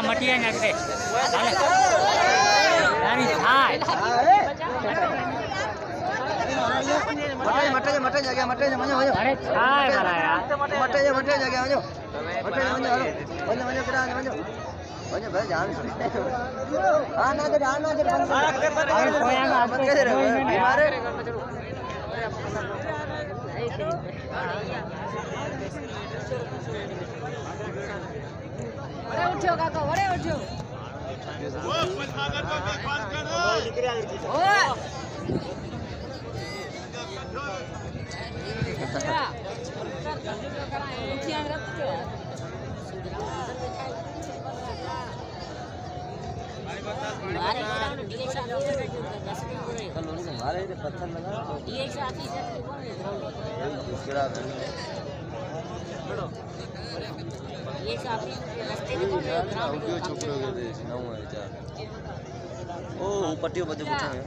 मटिया नाखते मटे जा गया मटे मने अरे छाय भरा यार मटे जा गया मने मटे मने मने करा मने मने भाई जान आना दे अरे कोया मत के रे मारे अरे उठो काका अरे उठो ओ सागर को बंद कर दो ओ पत्थर लगा ओ पट्टियों बजे पूछेंगे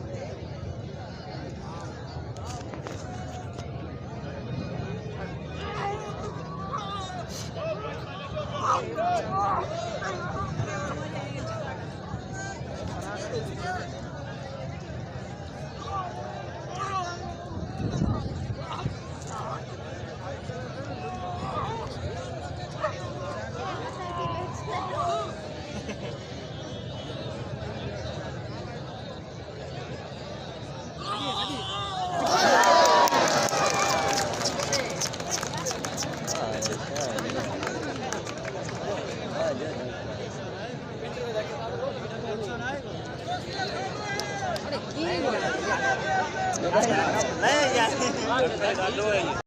नहीं यार